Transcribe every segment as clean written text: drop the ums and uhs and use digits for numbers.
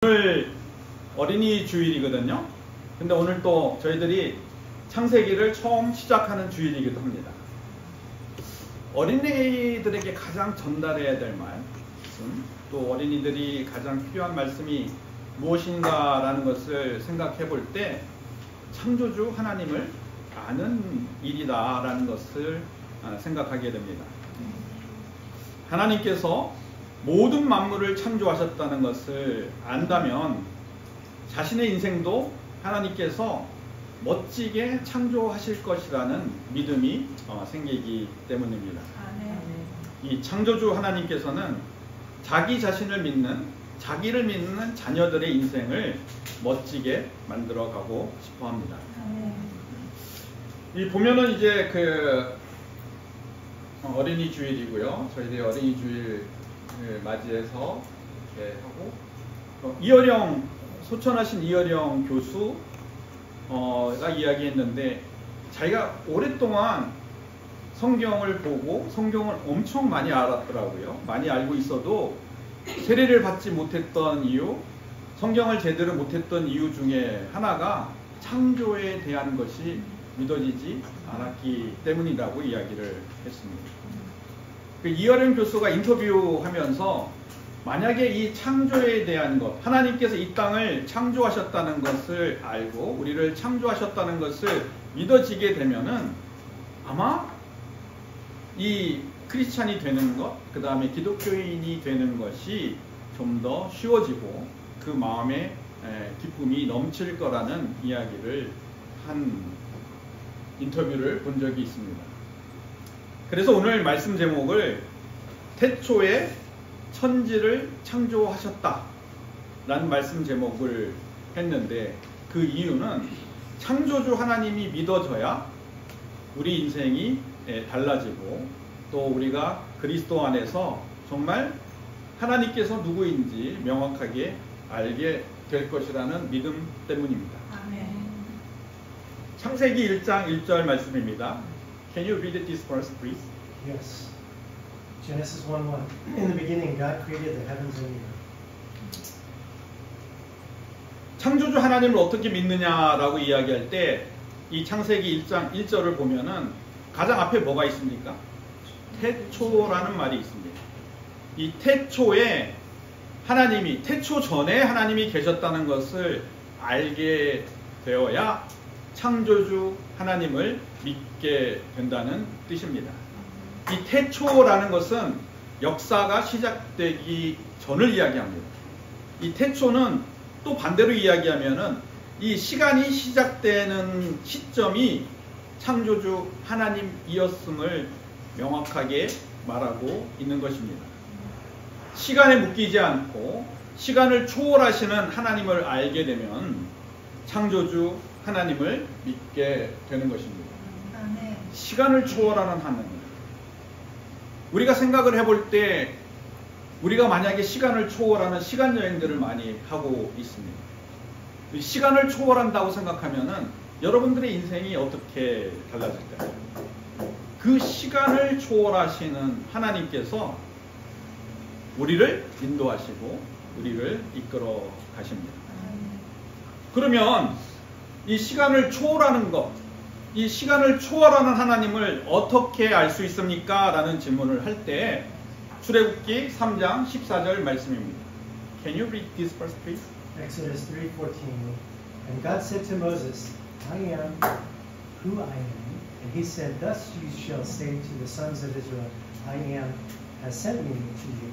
오늘 어린이 주일이거든요. 근데 오늘 또 저희들이 창세기를 처음 시작하는 주일이기도 합니다. 어린이들에게 가장 전달해야 될 말씀, 또 어린이들이 가장 필요한 말씀이 무엇인가라는 것을 생각해 볼 때 창조주 하나님을 아는 일이다라는 것을 생각하게 됩니다. 하나님께서 모든 만물을 창조하셨다는 것을 안다면 자신의 인생도 하나님께서 멋지게 창조하실 것이라는 믿음이 생기기 때문입니다. 이 창조주 하나님께서는 자기 자신을 믿는, 자기를 믿는 자녀들의 인생을 멋지게 만들어가고 싶어 합니다. 이 보면은 이제 어린이 주일이고요. 저희들이 어린이 주일 맞이해서 이렇게 하고, 이어령, 소천하신 이어령 교수가 이야기했는데, 자기가 오랫동안 성경을 보고 성경을 엄청 많이 알았더라고요. 많이 알고 있어도 세례를 받지 못했던 이유, 성경을 제대로 못했던 이유 중에 하나가 창조에 대한 것이 믿어지지 않았기 때문이라고 이야기를 했습니다. 이어령 교수가 인터뷰하면서 만약에 이 창조에 대한 것, 하나님께서 이 땅을 창조하셨다는 것을 알고 우리를 창조하셨다는 것을 믿어지게 되면은 아마 이 크리스찬이 되는 것, 그 다음에 기독교인이 되는 것이 좀 더 쉬워지고 그 마음에 기쁨이 넘칠 거라는 이야기를 한 인터뷰를 본 적이 있습니다. 그래서 오늘 말씀 제목을 태초에 천지를 창조하셨다 라는 말씀 제목을 했는데, 그 이유는 창조주 하나님이 믿어져야 우리 인생이 달라지고 또 우리가 그리스도 안에서 정말 하나님께서 누구인지 명확하게 알게 될 것이라는 믿음 때문입니다. 아멘. 창세기 1장 1절 말씀입니다. Can you read this verse, please? Yes. Genesis 1:1. In the beginning, God created the heavens and the earth. 창조주 하나님을 어떻게 믿느냐라고 이야기할 때 이 창세기 1장 1절을 보면은 가장 앞에 뭐가 있습니까? 태초라는 말이 있습니다. 이 태초에 하나님이, 태초 전에 하나님이 계셨다는 것을 알게 되어야 창조주 하나님을 믿게 된다는 뜻입니다. 이 태초라는 것은 역사가 시작되기 전을 이야기합니다. 이 태초는 또 반대로 이야기하면은 이 시간이 시작되는 시점이 창조주 하나님이었음을 명확하게 말하고 있는 것입니다. 시간에 묶이지 않고 시간을 초월하시는 하나님을 알게 되면 창조주 하나님을 믿게 되는 것입니다. 시간을 초월하는 하나님. 우리가 생각을 해볼 때 우리가 만약에 시간을 초월하는 시간 여행들을 많이 하고 있습니다. 시간을 초월한다고 생각하면은 여러분들의 인생이 어떻게 달라질까요? 그 시간을 초월하시는 하나님께서 우리를 인도하시고 우리를 이끌어 가십니다. 그러면 이 시간을 초월하는 것, 이 시간을 초월하는 하나님을 어떻게 알 수 있습니까? 라는 질문을 할 때 출애굽기 3장 14절 말씀입니다. Can you read this verse, please? Exodus 3:14. And God said to Moses, I am who I am. And he said, Thus you shall say to the sons of Israel, I am has sent me to you.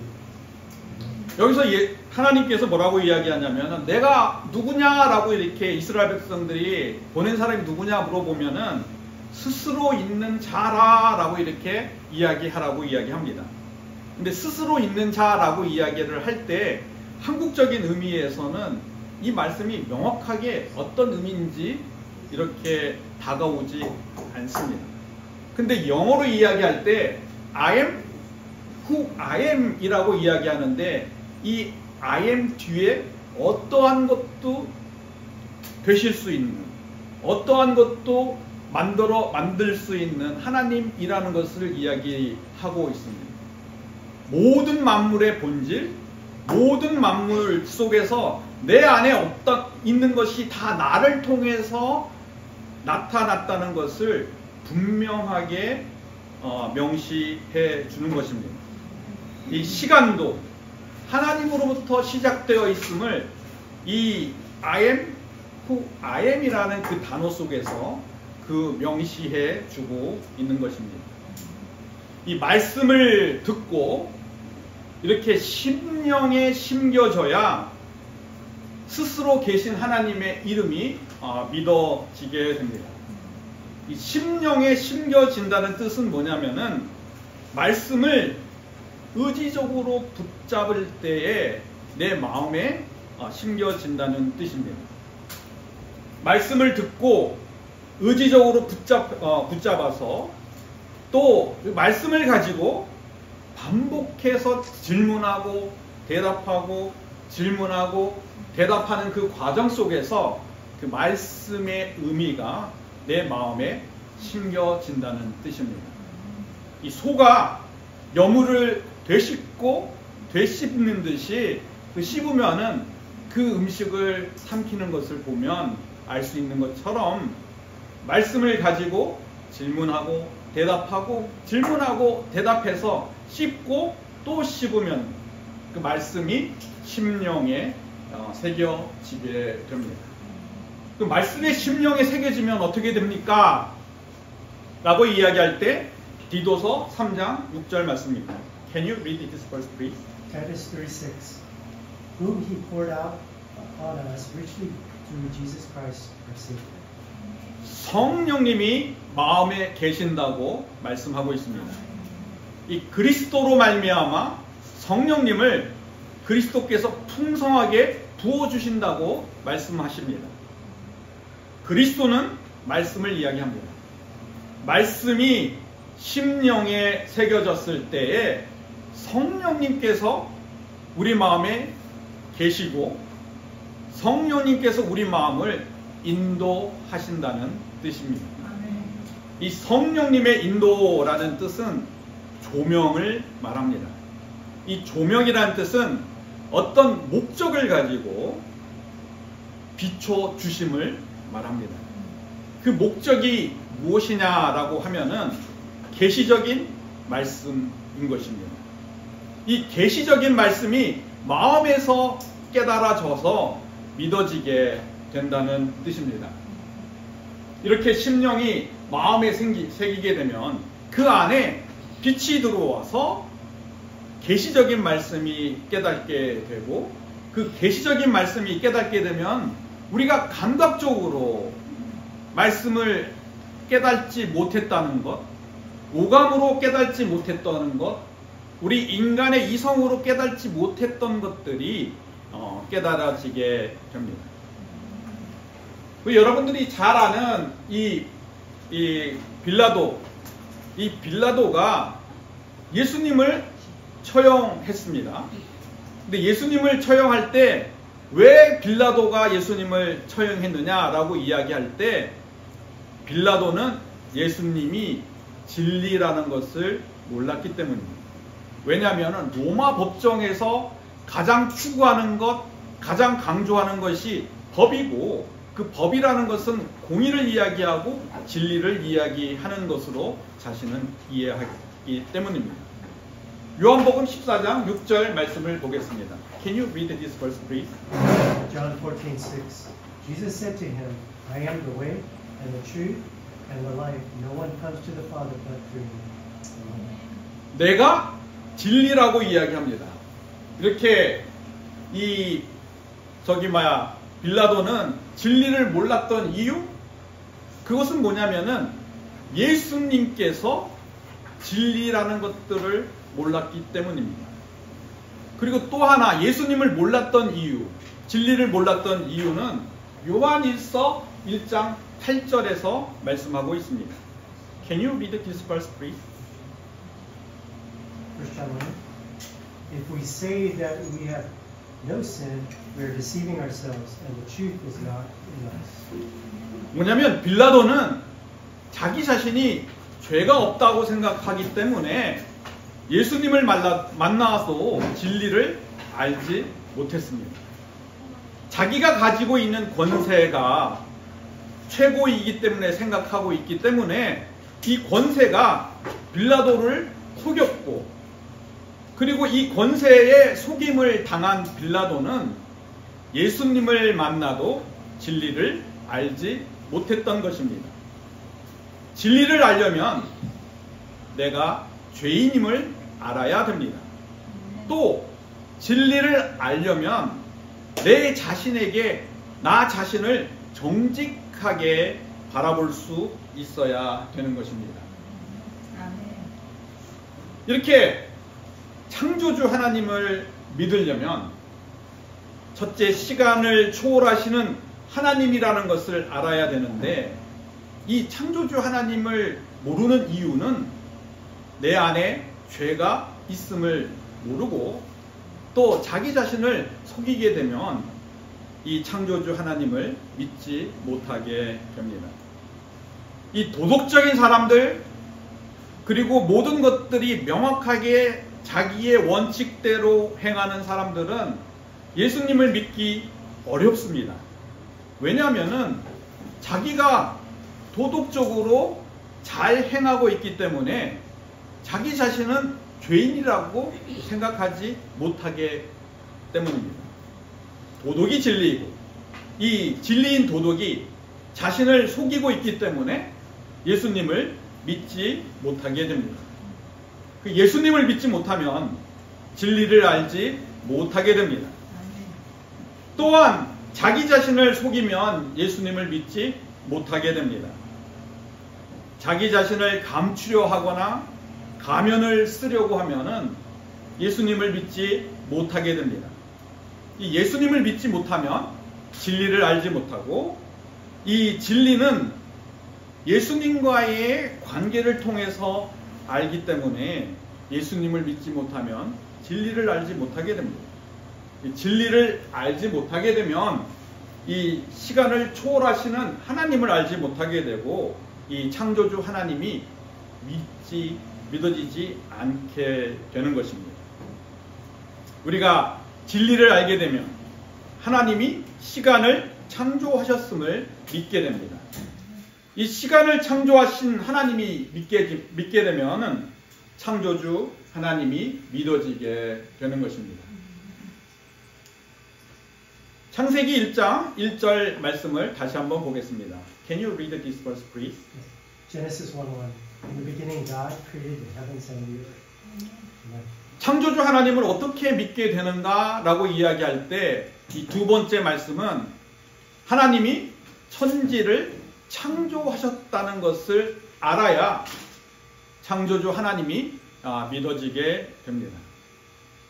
여기서 하나님께서 뭐라고 이야기하냐면, 내가 누구냐라고 이렇게 이스라엘 백성들이 보낸 사람이 누구냐 물어보면은 스스로 있는 자라라고 이렇게 이야기하라고 이야기합니다. 근데 스스로 있는 자라고 이야기를 할 때 한국적인 의미에서는 이 말씀이 명확하게 어떤 의미인지 이렇게 다가오지 않습니다. 근데 영어로 이야기할 때 I am who I am 이라고 이야기하는데, 이 I am 뒤에 어떠한 것도 되실 수 있는, 어떠한 것도 만들 수 있는 하나님이라는 것을 이야기하고 있습니다. 모든 만물의 본질, 모든 만물 속에서 내 안에 있는 것이 다 나를 통해서 나타났다는 것을 분명하게 명시해 주는 것입니다. 이 시간도 하나님으로부터 시작되어 있음을 이 I am who I am이라는 그 단어 속에서 그 명시해 주고 있는 것입니다. 이 말씀을 듣고 이렇게 심령에 심겨져야 스스로 계신 하나님의 이름이 믿어지게 됩니다. 이 심령에 심겨진다는 뜻은 뭐냐면은 말씀을 의지적으로 붙잡을 때에 내 마음에 심겨진다는 뜻입니다. 말씀을 듣고 의지적으로 붙잡아서 또 말씀을 가지고 반복해서 질문하고 대답하고 질문하고 대답하는 그 과정 속에서 그 말씀의 의미가 내 마음에 심겨진다는 뜻입니다. 이 소가 여물을 되씹고 되씹는 듯이 그 씹으면은 그 음식을 삼키는 것을 보면 알 수 있는 것처럼 말씀을 가지고 질문하고 대답하고 질문하고 대답해서 씹고 또 씹으면 그 말씀이 심령에 새겨지게 됩니다. 그 말씀의 심령에 새겨지면 어떻게 됩니까? 라고 이야기할 때 디도서 3장 6절 말씀입니다. Can you read this verse, please? Titus 3:6 Whom he poured out upon us richly through Jesus Christ our Savior. 성령님이 마음에 계신다고 말씀하고 있습니다. 이 그리스도로 말미암아 성령님을 그리스도께서 풍성하게 부어주신다고 말씀하십니다. 그리스도는 말씀을 이야기합니다. 말씀이 심령에 새겨졌을 때에 성령님께서 우리 마음에 계시고 성령님께서 우리 마음을 인도하신다는 뜻입니다. 이 성령님의 인도라는 뜻은 조명을 말합니다. 이 조명이라는 뜻은 어떤 목적을 가지고 비춰주심을 말합니다. 그 목적이 무엇이냐라고 하면은 계시적인 말씀인 것입니다. 이 계시적인 말씀이 마음에서 깨달아져서 믿어지게 된다는 뜻입니다. 이렇게 심령이 마음에 새기게 되면 그 안에 빛이 들어와서 계시적인 말씀이 깨닫게 되고 그 계시적인 말씀이 깨닫게 되면 우리가 감각적으로 말씀을 깨닫지 못했다는 것, 오감으로 깨닫지 못했다는 것, 우리 인간의 이성으로 깨닫지 못했던 것들이 깨달아지게 됩니다. 여러분들이 잘 아는 이 빌라도가 예수님을 처형했습니다. 근데 예수님을 처형할 때 왜 빌라도가 예수님을 처형했느냐라고 이야기할 때 빌라도는 예수님이 진리라는 것을 몰랐기 때문입니다. 왜냐하면 로마 법정에서 가장 추구하는 것, 가장 강조하는 것이 법이고 그 법이라는 것은 공의를 이야기하고 진리를 이야기하는 것으로 자신은 이해하기 때문입니다. 요한복음 14장 6절 말씀을 보겠습니다. Can you read this verse, please? John 14:6 Jesus said to him, I am the way and the truth and the life. No one comes to the Father but through me. 내가 진리라고 이야기합니다. 이렇게 빌라도는 진리를 몰랐던 이유? 그것은 뭐냐면은 예수님께서 진리라는 것들을 몰랐기 때문입니다. 그리고 또 하나 예수님을 몰랐던 이유, 진리를 몰랐던 이유는 요한일서 1장 8절에서 말씀하고 있습니다. Can you read this verse, please? 1 John 1 If we say that we have no sin, we are deceiving ourselves and the truth is not in us. 뭐냐면 빌라도는 자기 자신이 죄가 없다고 생각하기 때문에 예수님을 만나서 진리를 알지 못했습니다. 자기가 가지고 있는 권세가 최고이기 때문에 생각하고 있기 때문에 이 권세가 빌라도를 속였고, 그리고 이 권세에 속임을 당한 빌라도는 예수님을 만나도 진리를 알지 못했던 것입니다. 진리를 알려면 내가 죄인임을 알아야 됩니다. 또 진리를 알려면 내 자신에게 나 자신을 정직하게 바라볼 수 있어야 되는 것입니다. 이렇게 창조주 하나님을 믿으려면 첫째, 시간을 초월하시는 하나님이라는 것을 알아야 되는데, 이 창조주 하나님을 모르는 이유는 내 안에 죄가 있음을 모르고 또 자기 자신을 속이게 되면 이 창조주 하나님을 믿지 못하게 됩니다. 이 도덕적인 사람들, 그리고 모든 것들이 명확하게 자기의 원칙대로 행하는 사람들은 예수님을 믿기 어렵습니다. 왜냐하면 자기가 도덕적으로 잘 행하고 있기 때문에 자기 자신은 죄인이라고 생각하지 못하기 때문입니다. 도덕이 진리이고 이 진리인 도덕이 자신을 속이고 있기 때문에 예수님을 믿지 못하게 됩니다. 예수님을 믿지 못하면 진리를 알지 못하게 됩니다. 또한 자기 자신을 속이면 예수님을 믿지 못하게 됩니다. 자기 자신을 감추려 하거나 가면을 쓰려고 하면은 예수님을 믿지 못하게 됩니다. 이 예수님을 믿지 못하면 진리를 알지 못하고, 이 진리는 예수님과의 관계를 통해서 알기 때문에 예수님을 믿지 못하면 진리를 알지 못하게 됩니다. 이 진리를 알지 못하게 되면 이 시간을 초월하시는 하나님을 알지 못하게 되고, 이 창조주 하나님이 믿어지지 않게 되는 것입니다. 우리가 진리를 알게 되면 하나님이 시간을 창조하셨음을 믿게 됩니다. 이 시간을 창조하신 하나님이 믿게 되면 창조주 하나님이 믿어지게 되는 것입니다. 창세기 1장 1절 말씀을 다시 한번 보겠습니다. Can you read this verse, please? Genesis 1:1. In the beginning, God created the heavens and the earth. Amen. 창조주 하나님을 어떻게 믿게 되는가라고 이야기할 때 이 두 번째 말씀은 하나님이 천지를 창조하셨다는 것을 알아야 창조주 하나님이 믿어지게 됩니다.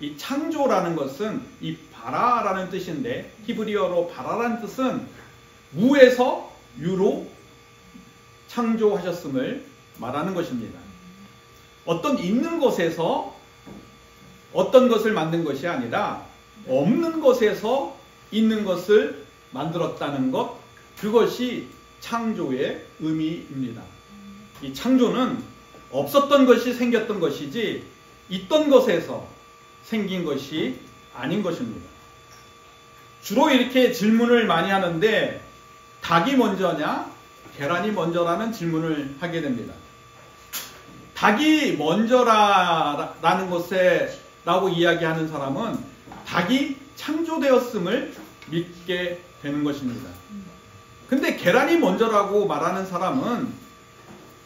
이 창조라는 것은 이 바라라는 뜻인데, 히브리어로 바라라는 뜻은 무에서 유로 창조하셨음을 말하는 것입니다. 어떤 있는 것에서 어떤 것을 만든 것이 아니라 없는 것에서 있는 것을 만들었다는 것, 그것이 창조의 의미입니다. 이 창조는 없었던 것이 생겼던 것이지 있던 것에서 생긴 것이 아닌 것입니다. 주로 이렇게 질문을 많이 하는데, 닭이 먼저냐 계란이 먼저라는 질문을 하게 됩니다. 닭이 먼저라는 것에 라고 이야기하는 사람은 닭이 창조되었음을 믿게 되는 것입니다. 근데 계란이 먼저라고 말하는 사람은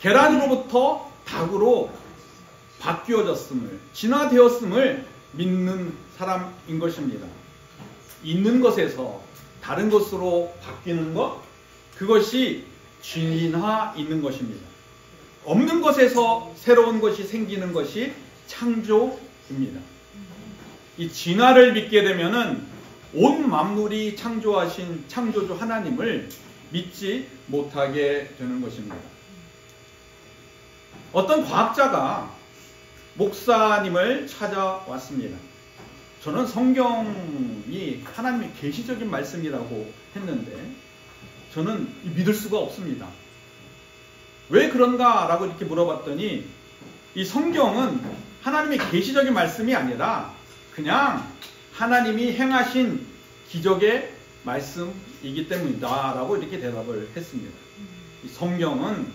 계란으로부터 닭으로 바뀌어졌음을, 진화되었음을 믿는 사람인 것입니다. 있는 것에서 다른 것으로 바뀌는 것, 그것이 진화 있는 것입니다. 없는 것에서 새로운 것이 생기는 것이 창조입니다. 이 진화를 믿게 되면은 온 만물이 창조하신 창조주 하나님을 믿지 못하게 되는 것입니다. 어떤 과학자가 목사님을 찾아왔습니다. 저는 성경이 하나님의 계시적인 말씀이라고 했는데 저는 믿을 수가 없습니다. 왜 그런가? 라고 이렇게 물어봤더니 이 성경은 하나님의 계시적인 말씀이 아니라 그냥 하나님이 행하신 기적의 말씀이기 때문이다 라고 이렇게 대답을 했습니다. 이 성경은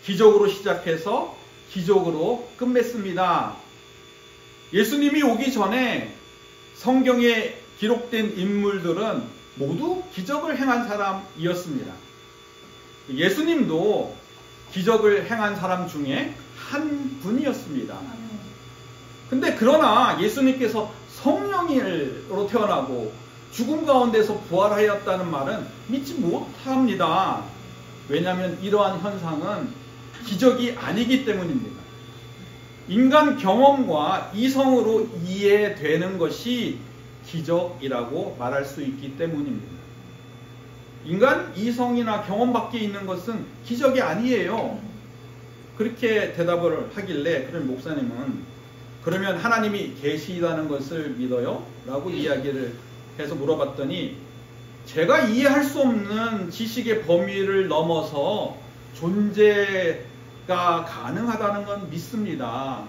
기적으로 시작해서 기적으로 끝맺습니다. 예수님이 오기 전에 성경에 기록된 인물들은 모두 기적을 행한 사람이었습니다. 예수님도 기적을 행한 사람 중에 한 분이었습니다. 근데 그러나 예수님께서 성령으로 태어나고 죽음 가운데서 부활하였다는 말은 믿지 못합니다. 왜냐하면 이러한 현상은 기적이 아니기 때문입니다. 인간 경험과 이성으로 이해되는 것이 기적이라고 말할 수 있기 때문입니다. 인간 이성이나 경험 밖에 있는 것은 기적이 아니에요. 그렇게 대답을 하길래 그런 목사님은 그러면 하나님이 계시다는 것을 믿어요? 라고 이야기를 해서 물어봤더니 제가 이해할 수 없는 지식의 범위를 넘어서 존재가 가능하다는 건 믿습니다.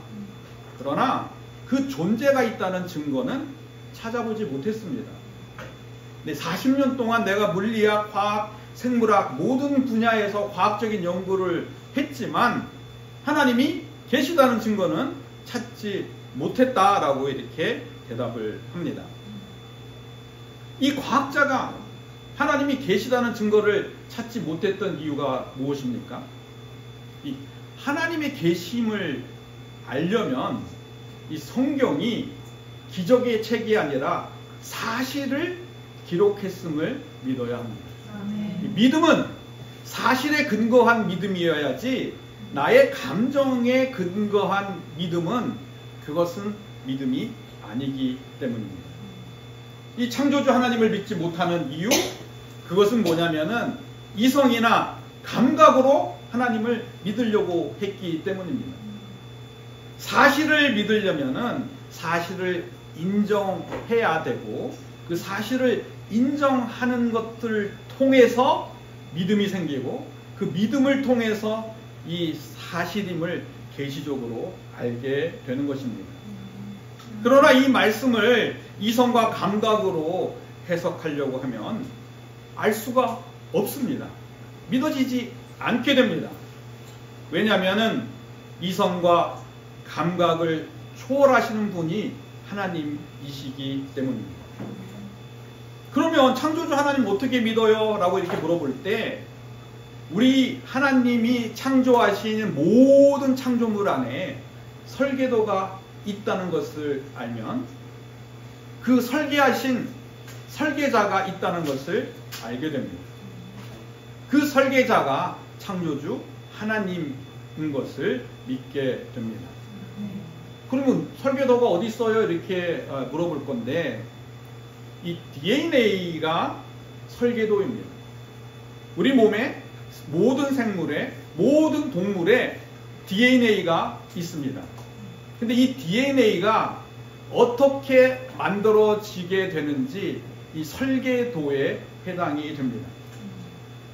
그러나 그 존재가 있다는 증거는 찾아보지 못했습니다. 40년 동안 내가 물리학, 과학, 생물학 모든 분야에서 과학적인 연구를 했지만 하나님이 계시다는 증거는 찾지 못했다라고 이렇게 대답을 합니다. 이 과학자가 하나님이 계시다는 증거를 찾지 못했던 이유가 무엇입니까? 이 하나님의 계심을 알려면 이 성경이 기적의 책이 아니라 사실을 기록했음을 믿어야 합니다. 믿음은 사실에 근거한 믿음이어야지 나의 감정에 근거한 믿음은 그것은 믿음이 아니기 때문입니다. 이 창조주 하나님을 믿지 못하는 이유, 그것은 뭐냐면은 이성이나 감각으로 하나님을 믿으려고 했기 때문입니다. 사실을 믿으려면은 사실을 인정해야 되고 그 사실을 인정하는 것들을 통해서 믿음이 생기고 그 믿음을 통해서 이 사실임을 계시적으로 알게 되는 것입니다. 그러나 이 말씀을 이성과 감각으로 해석하려고 하면 알 수가 없습니다. 믿어지지 않게 됩니다. 왜냐하면 이성과 감각을 초월하시는 분이 하나님이시기 때문입니다. 그러면 창조주 하나님 어떻게 믿어요? 라고 이렇게 물어볼 때 우리 하나님이 창조하신 모든 창조물 안에 설계도가 있다는 것을 알면 그 설계하신 설계자가 있다는 것을 알게 됩니다. 그 설계자가 창조주 하나님인 것을 믿게 됩니다. 그러면 설계도가 어디 있어요? 이렇게 물어볼 건데 이 DNA가 설계도입니다. 우리 몸에 모든 생물에 모든 동물에 DNA가 있습니다. 근데 이 DNA가 어떻게 만들어지게 되는지 이 설계도에 해당이 됩니다.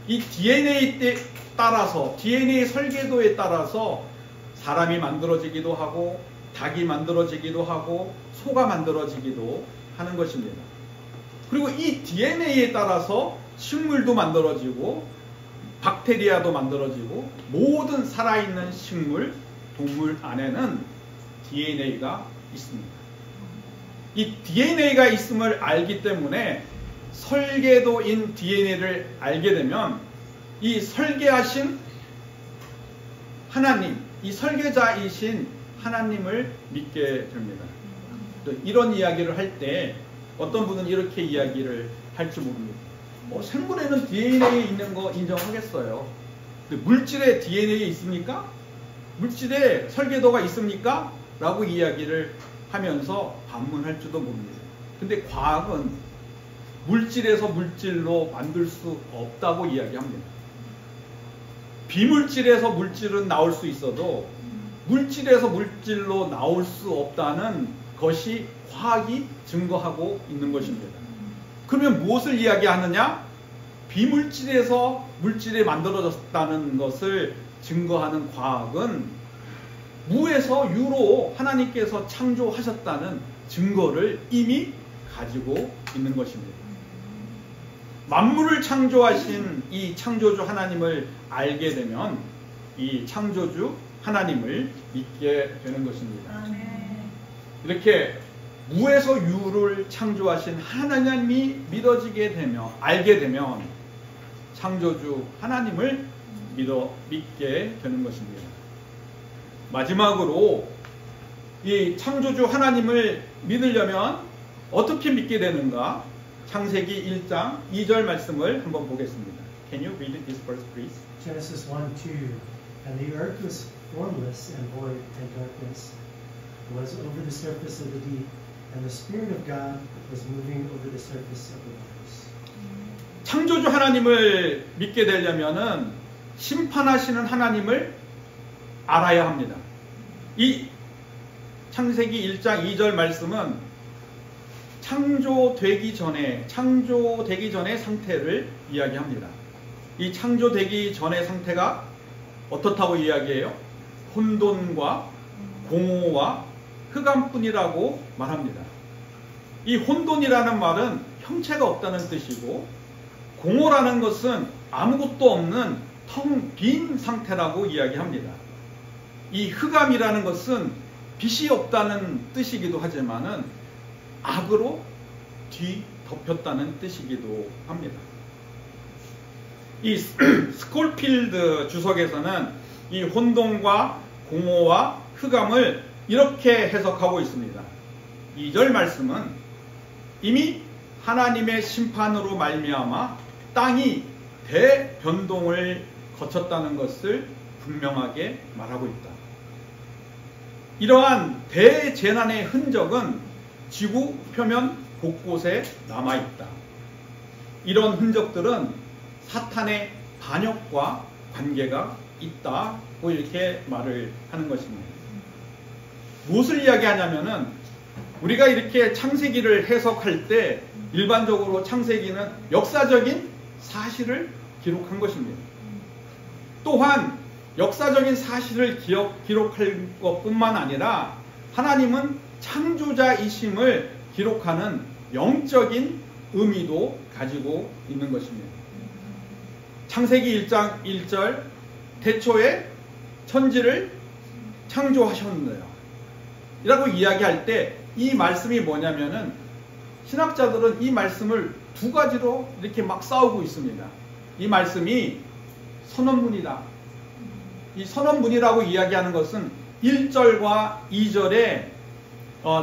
이 DNA에 따라서 DNA 설계도에 따라서 사람이 만들어지기도 하고 닭이 만들어지기도 하고 소가 만들어지기도 하는 것입니다. 그리고 이 DNA에 따라서 식물도 만들어지고 박테리아도 만들어지고 모든 살아있는 식물, 동물 안에는 DNA가 있습니다. 이 DNA가 있음을 알기 때문에 설계도인 DNA를 알게 되면 이 설계하신 하나님, 이 설계자이신 하나님을 믿게 됩니다. 이런 이야기를 할 때 어떤 분은 이렇게 이야기를 할지 모릅니다. 생물에는 DNA에 있는 거 인정하겠어요. 근데 물질에 DNA 있습니까? 물질에 설계도가 있습니까? 라고 이야기를 하면서 반문할지도 모릅니다. 근데 과학은 물질에서 물질로 만들 수 없다고 이야기합니다. 비물질에서 물질은 나올 수 있어도 물질에서 물질로 나올 수 없다는 것이 과학이 증거하고 있는 것입니다. 그러면 무엇을 이야기하느냐? 비물질에서 물질이 만들어졌다는 것을 증거하는 과학은 무에서 유로 하나님께서 창조하셨다는 증거를 이미 가지고 있는 것입니다. 만물을 창조하신 이 창조주 하나님을 알게 되면 이 창조주 하나님을 믿게 되는 것입니다. 이렇게 무에서 유를 창조하신 하나님이 믿어지게 되면, 알게 되면 창조주 하나님을 믿게 되는 것입니다. 마지막으로 이 창조주 하나님을 믿으려면 어떻게 믿게 되는가? 창세기 1장 2절 말씀을 한번 보겠습니다. Can you read this verse, please? Genesis 1:2. And the earth was formless and void, and darkness was over the surface of the deep, and the Spirit of God was moving over the surface of the waters. 창조주 하나님을 믿게 되려면은 심판하시는 하나님을 알아야 합니다. 이 창세기 1장 2절 말씀은 창조되기 전에 상태를 이야기합니다. 이 창조되기 전의 상태가 어떻다고 이야기해요? 혼돈과 공허와 흑암뿐이라고 말합니다. 이 혼돈이라는 말은 형체가 없다는 뜻이고, 공허라는 것은 아무것도 없는 텅 빈 상태라고 이야기합니다. 이 흑암이라는 것은 빛이 없다는 뜻이기도 하지만은 악으로 뒤덮였다는 뜻이기도 합니다. 이 스콜필드 주석에서는 이 혼돈과 공허와 흑암을 이렇게 해석하고 있습니다. 2절 말씀은 이미 하나님의 심판으로 말미암아 땅이 대변동을 거쳤다는 것을 분명하게 말하고 있다. 이러한 대재난의 흔적은 지구 표면 곳곳에 남아있다. 이런 흔적들은 사탄의 반역과 관계가 있다고 이렇게 말을 하는 것입니다. 무엇을 이야기하냐면은 우리가 이렇게 창세기를 해석할 때 일반적으로 창세기는 역사적인 사실을 기록한 것입니다. 또한 역사적인 사실을 기록할 것뿐만 아니라 하나님은 창조자이심을 기록하는 영적인 의미도 가지고 있는 것입니다. 창세기 1장 1절 태초에 천지를 창조하셨는데요 이라고 이야기할 때 이 말씀이 뭐냐면은 신학자들은 이 말씀을 두 가지로 이렇게 막 싸우고 있습니다. 이 말씀이 선언문이다. 이 선언문이라고 이야기하는 것은 1절과 2절에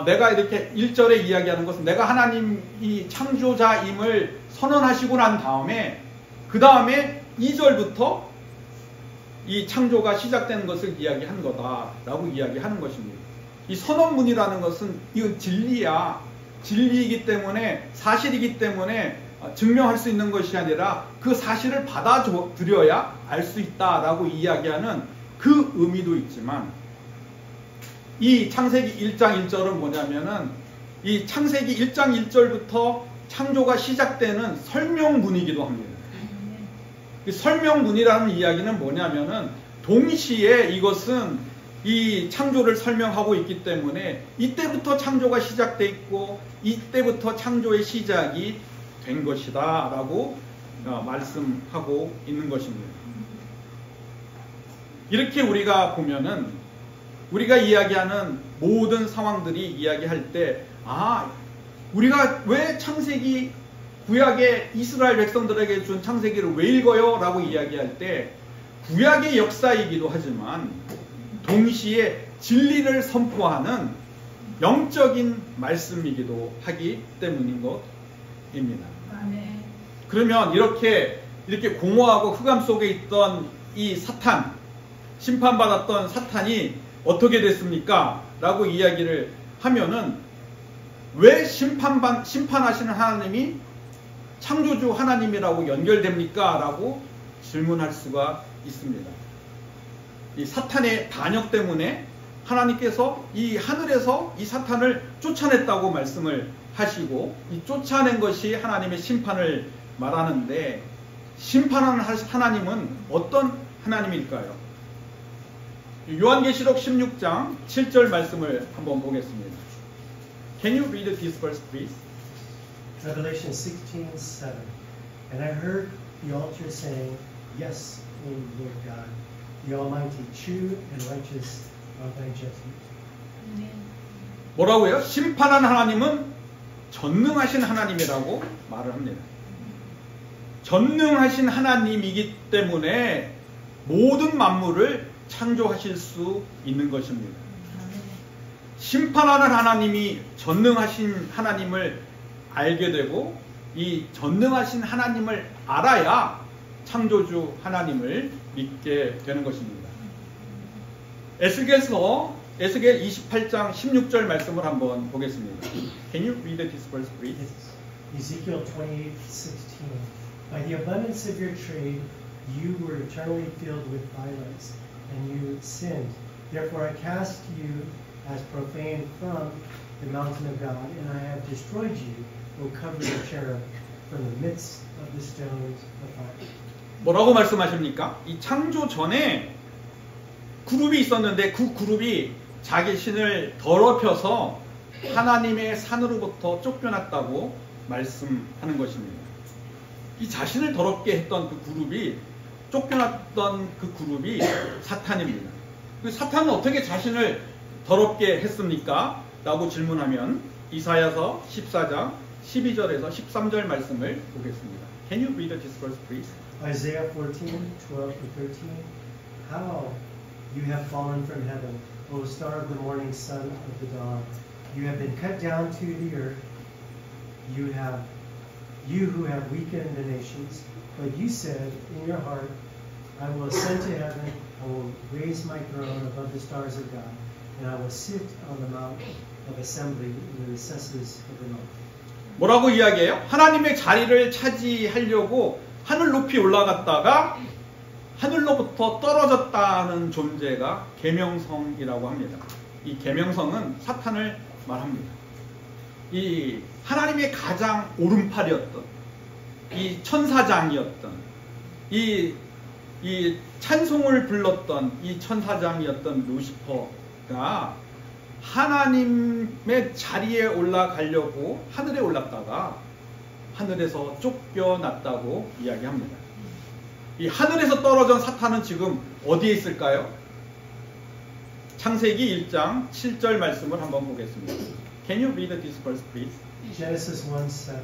내가 이렇게 1절에 이야기하는 것은 내가 하나님이 창조자임을 선언하시고 난 다음에 그 다음에 2절부터 이 창조가 시작되는 것을 이야기한 거다라고 이야기하는 것입니다. 이 선언문이라는 것은 이건 진리야. 진리이기 때문에 사실이기 때문에 증명할 수 있는 것이 아니라 그 사실을 받아들여야 알 수 있다라고 이야기하는 그 의미도 있지만 이 창세기 1장 1절은 뭐냐면은 이 창세기 1장 1절부터 창조가 시작되는 설명문이기도 합니다. 이 설명문이라는 이야기는 뭐냐면은 동시에 이것은 이 창조를 설명하고 있기 때문에 이때부터 창조가 시작돼 있고 이때부터 창조의 시작이 된 것이다 라고 말씀하고 있는 것입니다. 이렇게 우리가 보면은 우리가 이야기하는 모든 상황들이 이야기할 때 우리가 왜 창세기 구약의 이스라엘 백성들에게 준 창세기를 왜 읽어요? 라고 이야기할 때 구약의 역사이기도 하지만 동시에 진리를 선포하는 영적인 말씀이기도 하기 때문인 것입니다. 그러면 이렇게 공허하고 흑암 속에 있던 이 사탄, 심판받았던 사탄이 어떻게 됐습니까? 라고 이야기를 하면은 왜 심판하시는 하나님이 창조주 하나님이라고 연결됩니까? 라고 질문할 수가 있습니다. 이 사탄의 반역 때문에 하나님께서 이 하늘에서 이 사탄을 쫓아냈다고 말씀을 하시고 이 쫓아낸 것이 하나님의 심판을 말하는데 심판하는 하나님은 어떤 하나님일까요? 요한계시록 16장 7절 말씀을 한번 보겠습니다. Can you read this verse, please? Revelation 16:7. And I heard the altar saying, Yes, O Lord God, the Almighty, true and righteous are thy judgments. 뭐라고요? 심판하는 하나님은 전능하신 하나님이라고 말을 합니다. 전능하신 하나님이기 때문에 모든 만물을 창조하실 수 있는 것입니다. 심판하는 하나님이 전능하신 하나님을 알게 되고 이 전능하신 하나님을 알아야 창조주 하나님을 믿게 되는 것입니다. 에스겔서 에스겔 28장 16절 말씀을 한번 보겠습니다. Can you read this verse, please? Ezekiel 28:16. By the abundance of your trade, you were eternally filled with violence, and you sinned. Therefore I cast you as profane from the mountain of God, and I have destroyed you, O covered cherub, from the midst of the stones of fire. 뭐라고 말씀하십니까? 이 창조 전에 그룹이 있었는데 그 그룹이 자기 신을 더럽혀서 하나님의 산으로부터 쫓겨났다고 말씀하는 것입니다. 이 자신을 더럽게 했던 그 그룹이 쫓겨났던 그 그룹이 사탄입니다. 그 사탄은 어떻게 자신을 더럽게 했습니까? 라고 질문하면 이사야서 14장 12절에서 13절 말씀을 보겠습니다. Can you read this verse, please? Isaiah 14:12-13. How you have fallen from heaven, O star of the morning, son of the dawn. You have been cut down to the earth. You who have weakened the nations. But you said in your heart, I will ascend to heaven. I will raise my throne above the stars of God, and I will sit on the mount of assembly in the recesses of the north. 뭐라고 이야기해요? 하나님의 자리를 차지하려고 하늘 높이 올라갔다가 하늘로부터 떨어졌다는 존재가 계명성이라고 합니다. 이 계명성은 사탄을 말합니다. 이 하나님의 가장 오른팔이었던 이 천사장이었던 이 찬송을 불렀던 이 천사장이었던 루시퍼가 하나님의 자리에 올라가려고 하늘에 올랐다가 하늘에서 쫓겨났다고 이야기합니다. 이 하늘에서 떨어진 사탄은 지금 어디에 있을까요? 창세기 1장 7절 말씀을 한번 보겠습니다. Can you read this verse, please? Genesis 1:7.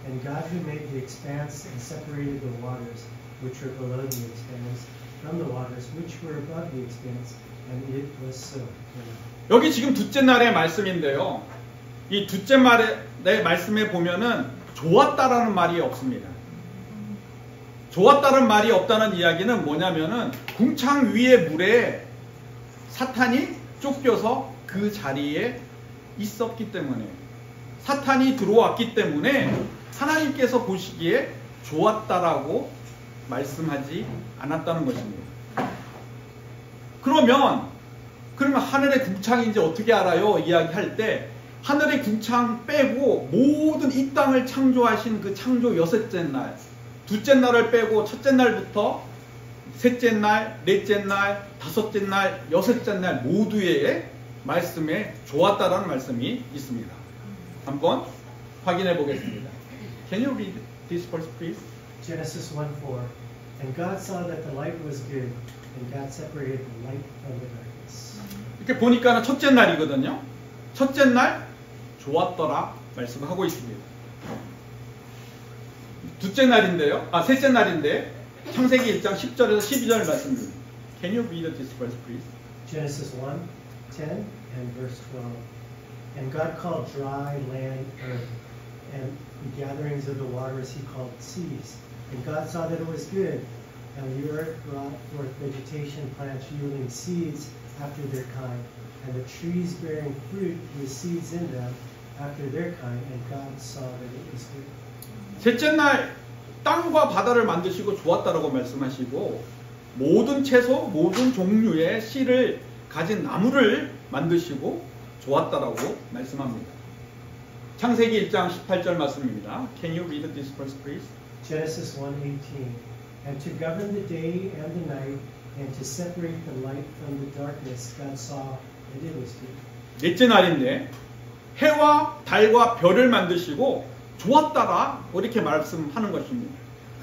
And God who made the expanse and separated the waters which were below the expanse from the waters which were above the expanse, and it was so. 여기 지금 둘째 날의 말씀인데요. 이 둘째 날의 말씀에 보면은 좋았다라는 말이 없습니다. 좋았다는 말이 없다는 이야기는 뭐냐면은 궁창 위의 물에 사탄이 쫓겨서 그 자리에 있었기 때문에 사탄이 들어왔기 때문에 하나님께서 보시기에 좋았다라고 말씀하지 않았다는 것입니다. 그러면 하늘의 궁창인지 어떻게 알아요? 이야기할 때 하늘의 궁창 빼고 모든 이 땅을 창조하신 그 창조 여섯째 날, 둘째 날을 빼고 첫째 날부터 셋째 날, 넷째 날, 다섯째 날, 여섯째 날 모두의 말씀에 좋았다라는 말씀이 있습니다. 한번 확인해 보겠습니다. Can you read this verse, please? Genesis 1:4. And God saw that the light was good, and God separated the light from the darkness. 이렇게 보니까 첫째 날이거든요. 첫째 날 좋았더라 말씀을 하고 있습니다. 둘째 날인데요. 셋째 날인데 창세기 1장 10절에서 12절 말씀입니다. Can you read this verse, please? Genesis 1:10 and verse 12. And God called dry land earth, and the gatherings of the waters he called seas. And God saw that it was good, and the earth brought forth vegetation, plants yielding seeds after their kind, and the trees bearing fruit with seeds in them after their kind. And God saw that it was good. 셋째 날 땅과 바다를 만드시고 좋았다라고 말씀하시고 모든 채소, 모든 종류의 씨를 가진 나무를 만드시고 좋았다라고 말씀합니다. 창세기 1장 18절 말씀입니다. Can you read this verse, please? Genesis 1:18. And to govern the day and the night, and to separate the light from the darkness, God saw that it was good. 넷째 날인데 해와 달과 별을 만드시고 좋았다라 이렇게 말씀하는 것입니다.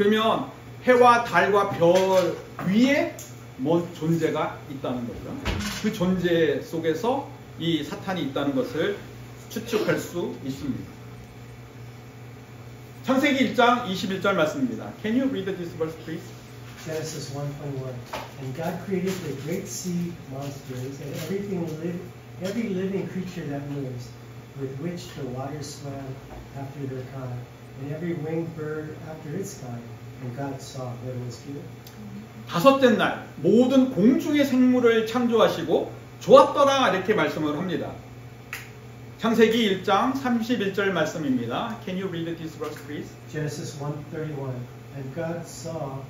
그러면 해와 달과 별 위에 뭔 존재가 있다는 거죠. 그 존재 속에서 이 사탄이 있다는 것을 추측할 수 있습니다. 창세기 1장 21절 말씀입니다. Can you read this verse, please? Genesis 1:21. And God created the great sea monsters and every living creature that moves, with which the waters swam after their kind, and every winged bird after its kind. And God saw that it was good. 다섯째 날 모든 공중의 생물을 창조하시고 좋았더라 이렇게 말씀을 합니다. 창세기 1장 31절 말씀입니다. Can you read this verse, please? Genesis 1:31. And God saw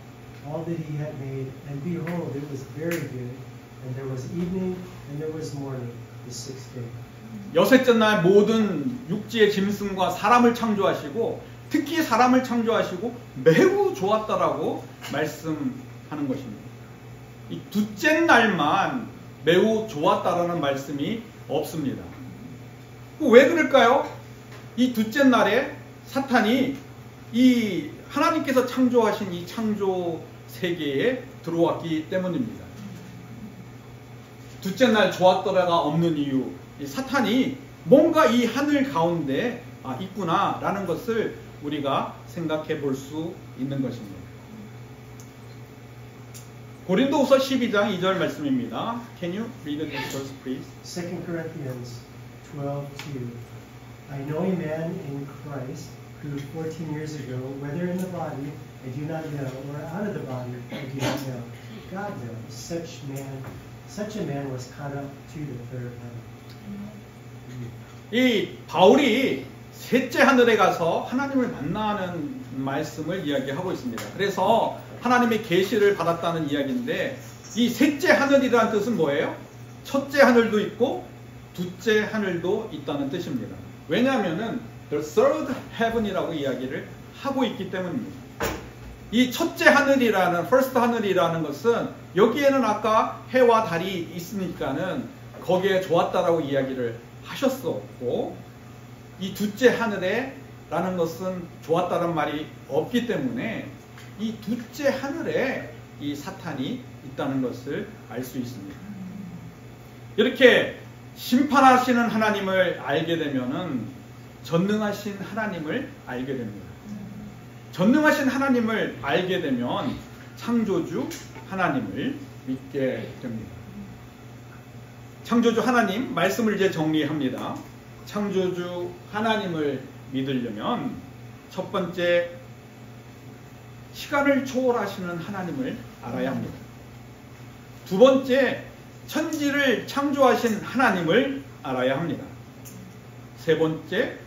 all that he had made, and behold, it was very good. And there was evening, and there was morning, the sixth day. 여섯째 날 모든 육지의 짐승과 사람을 창조하시고 특히 사람을 창조하시고 매우 좋았다라고 말씀하는 것입니다. 이 둘째 날만 매우 좋았다라는 말씀이 없습니다. 왜 그럴까요? 이 둘째 날에 사탄이 이 하나님께서 창조하신 이 창조 세계에 들어왔기 때문입니다. 둘째 날 좋았더라가 없는 이유, 이 사탄이 뭔가 이 하늘 가운데 있구나 라는 것을 우리가 생각해 볼 수 있는 것입니다. 고린도후서 12장 2절 말씀입니다. Can you read this verse, please? 2 Corinthians 12:2. I know a man in Christ who 14 years ago, whether in the body I do not know, or out of the body I do not know, God knows, such a man was caught up to the third heaven. 이 바울이 셋째 하늘에 가서 하나님을 만나는 말씀을 이야기하고 있습니다. 그래서 하나님의 계시를 받았다는 이야기인데 이 셋째 하늘이라는 뜻은 뭐예요? 첫째 하늘도 있고 둘째 하늘도 있다는 뜻입니다. 왜냐하면은 the third heaven이라고 이야기를 하고 있기 때문입니다. 이 첫째 하늘이라는 first 하늘이라는 것은 여기에는 아까 해와 달이 있으니까는 거기에 좋았다라고 이야기를 하셨었고 이 둘째 하늘에 라는 것은 좋았다는 말이 없기 때문에 이 둘째 하늘에 이 사탄이 있다는 것을 알 수 있습니다. 이렇게 심판하시는 하나님을 알게 되면은 전능하신 하나님을 알게 됩니다. 전능하신 하나님을 알게 되면 창조주 하나님을 믿게 됩니다. 창조주 하나님 말씀을 이제 정리합니다. 창조주 하나님을 믿으려면 첫 번째 시간을 초월하시는 하나님을 알아야 합니다. 두 번째 천지를 창조하신 하나님을 알아야 합니다. 세 번째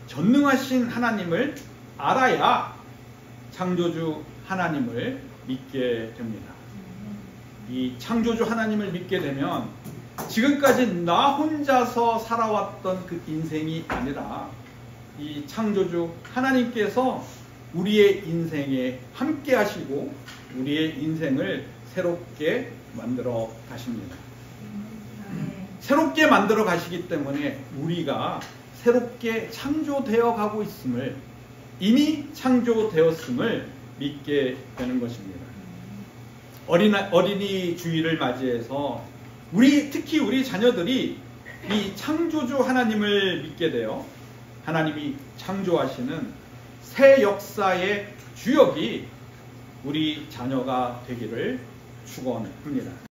전능하신 하나님을 알아야 창조주 하나님을 믿게 됩니다. 이 창조주 하나님을 믿게 되면 지금까지 나 혼자서 살아왔던 그 인생이 아니라 이 창조주 하나님께서 우리의 인생에 함께 하시고 우리의 인생을 새롭게 만들어 가십니다. 새롭게 만들어 가시기 때문에 우리가 새롭게 창조되어 가고 있음을, 이미 창조되었음을 믿게 되는 것입니다. 어린이 주일을 맞이해서 특히 우리 자녀들이 이 창조주 하나님을 믿게 되어 하나님이 창조하시는 새 역사의 주역이 우리 자녀가 되기를 축원합니다.